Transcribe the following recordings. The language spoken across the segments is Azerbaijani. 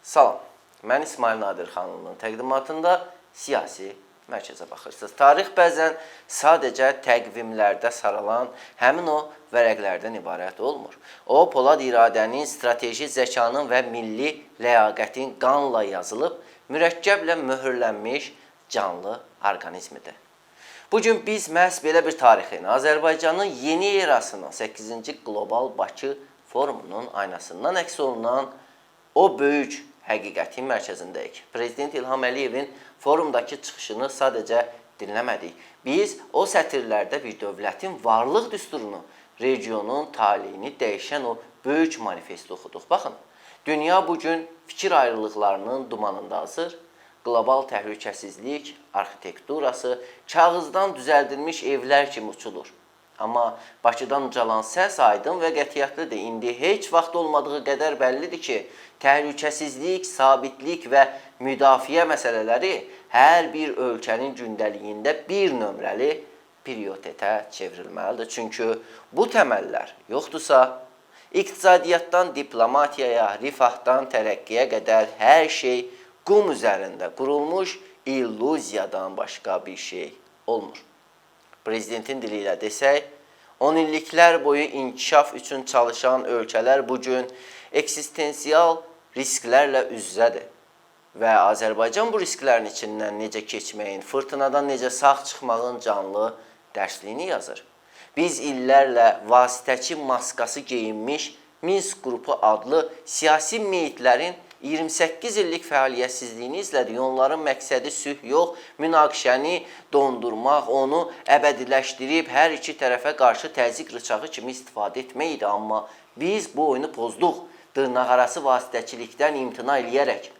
Salam, mən İsmail Nadir xanımın təqdimatında siyasi mərkəzə baxırsınız. Tarix bəzən sadəcə təqvimlərdə saralan həmin o vərəqlərdən ibarət olmur. O, polad iradənin, strateji zəkanın və milli ləyaqətin qanla yazılıb, mürəkkəblə möhürlənmiş canlı orqanizmidir. Bugün biz məhz belə bir tarixin, Azərbaycanın yeni erasının 8-ci Qlobal Bakı Forumunun aynasından əks olunan o böyük həqiqətin mərkəzindəyik. Prezident İlham Əliyevin forumdakı çıxışını sadəcə dinləmədik. Biz o sətirlərdə bir dövlətin varlıq düsturunu, regionun taleyini dəyişən o böyük manifesti oxuduq. Baxın, dünya bugün fikir ayrılıqlarının dumanında azır. Qlobal təhlükəsizlik, arxitekturası kağızdan düzəldilmiş evlər kimi uçulur. Amma Bakıdan ucalan səs aydın və qətiyyətlidir. İndi heç vaxt olmadığı qədər bəllidir ki, təhlükəsizlik, sabitlik və müdafiə məsələləri hər bir ölkənin gündəliyində bir nömrəli prioritetə çevrilməlidir. Çünki bu təməllər yoxdursa, iqtisadiyyatdan diplomatiyaya, rifahdan tərəqqiyə qədər hər şey qum üzərində qurulmuş illüziyadan başqa bir şey olmur. Prezidentin dili ilə desək, 10 illiklər boyu inkişaf üçün çalışan ölkələr bugün eksistensial risklərlə üz-üzədir. Və Azərbaycan bu risklərin içindən necə keçməyin, fırtınadan necə sağ çıxmağın canlı dərsliyini yazır. Biz illərlə vasitəçi maskası geyinmiş Minsk qrupu adlı siyasi meyitlərin 28 illik fəaliyyətsizliyini izlədik. Onların məqsədi sülh yox, münaqişəni dondurmaq, onu əbədiləşdirib hər iki tərəfə qarşı təzyiq rıçağı kimi istifadə etmək idi. Amma biz bu oyunu pozduq. Dırnaqarası vasitəçilikdən imtina eləyərək,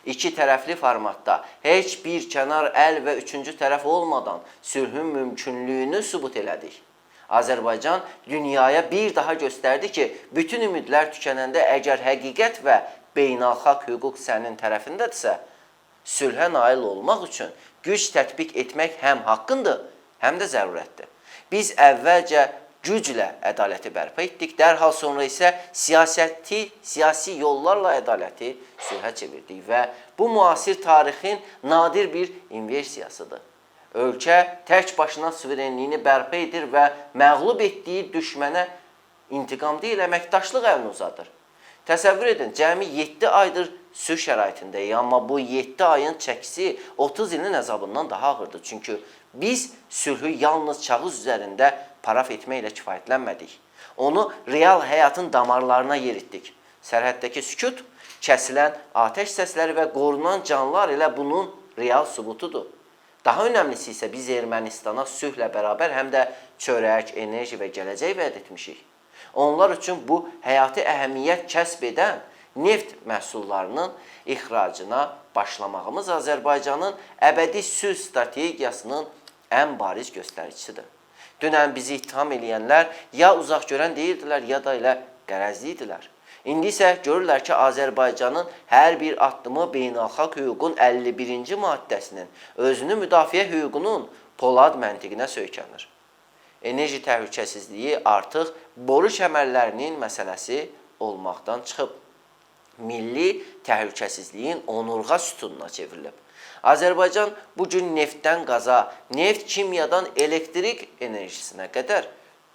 iki tərəfli formatda heç bir kənar əl və üçüncü tərəf olmadan sülhün mümkünlüyünü sübut elədik. Azərbaycan dünyaya bir daha göstərdi ki, bütün ümidlər tükənəndə əgər həqiqət və beynəlxalq hüquq sənin tərəfindədirsə, sülhə nail olmaq üçün güc tətbiq etmək həm haqqındır, həm də zərurətdir. Biz əvvəlcə güclə ədaləti bərpa etdik, dərhal sonra isə siyasi yollarla ədaləti sülhə çevirdik və bu müasir tarixin nadir bir inversiyasıdır. Ölkə tək başına suverenliyini bərpa edir və məğlub etdiyi düşmənə intiqam deyil, əməkdaşlıq əlini uzadır. Təsəvvür edin, cəmi 7 aydır sülh şəraitindəyik, amma bu 7 ayın çəkisi 30 ilin əzabından daha ağırdır. Çünki biz sülhü yalnız kağız üzərində paraf etməklə kifayətlənmədik. Onu real həyatın damarlarına yeritdik. Sərhəddəki sükut, kəsilən atəş səsləri və qorunan canlar elə bunun real sübutudur. Daha önəmlisi isə biz Ermənistana sülhlə bərabər həm də çörək, enerji və gələcək vəd etmişik. Onlar üçün bu həyati əhəmiyyət kəsb edən neft məhsullarının ixracına başlamağımız Azərbaycanın əbədi sülh strategiyasının ən bariz göstəricisidir. Dünən bizi ittiham eləyənlər ya uzaq görən deyirdilər, ya da elə qərəzli idilər. İndi isə görürlər ki, Azərbaycanın hər bir addımı beynəlxalq hüququn 51-ci maddəsinin, özünü müdafiə hüququnun polad məntiqinə söykənir. Enerji təhlükəsizliyi artıq boru kəmərlərinin məsələsi olmaqdan çıxıb. Milli təhlükəsizliyin onurğa sütununa çevrilib. Azərbaycan bugün neftdən qaza, neft kimyadan elektrik enerjisinə qədər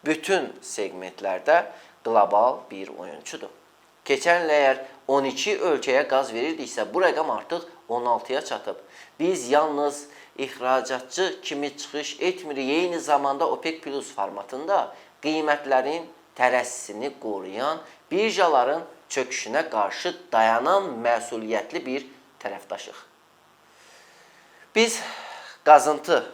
bütün segmentlərdə qlobal bir oyunçudur. Keçən il əgər 12 ölkəyə qaz verirdiksə, bu rəqəm artıq 16-ya çatıb. Biz yalnız ixracatçı kimi çıxış etmirik, eyni zamanda OPEC Plus formatında qiymətlərin tərəssisini qoruyan, birjaların çöküşünə qarşı dayanan məsuliyyətli bir tərəfdaşıq. Biz qazıntı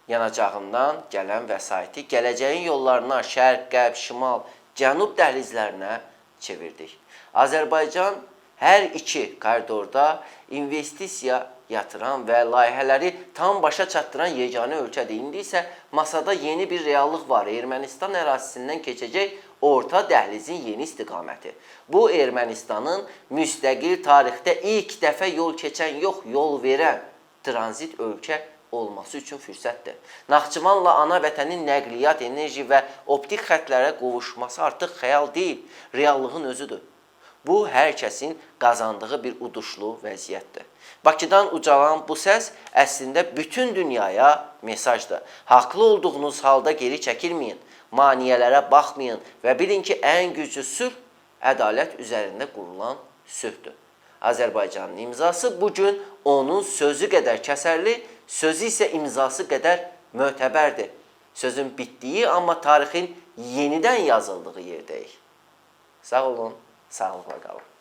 yanacağından gələn vəsaiti gələcəyin yollarına, şərq, qərb, şimal, cənub dəhlizlərinə çevirdik. Azərbaycan hər iki koridorda investisiya yatıran və layihələri tam başa çatdıran yeganə ölkədir. İndi isə masada yeni bir reallıq var. Ermənistan ərazisindən keçəcək orta dəhlizin yeni istiqaməti. Bu, Ermənistanın müstəqil tarixdə ilk dəfə yol keçən yox, yol verən tranzit ölkə olması üçün fürsətdir. Naxçıvanla ana vətənin nəqliyyat, enerji və optik xətlərə qovuşması artıq xəyal deyil, reallığın özüdür. Bu, hər kəsin qazandığı bir uduşlu vəziyyətdir. Bakıdan ucalan bu səs əslində bütün dünyaya mesajdır. Haqlı olduğunuz halda geri çəkilməyin, maneələrə baxmayın və bilin ki, ən güclü sülh ədalət üzərində qurulan sülhdür. Azərbaycanın imzası bugün onun sözü qədər kəsərli, sözü isə imzası qədər mötəbərdir. Sözün bitdiyi, amma tarixin yenidən yazıldığı yerdəyik. Sağ olun, sağlıqla qalın.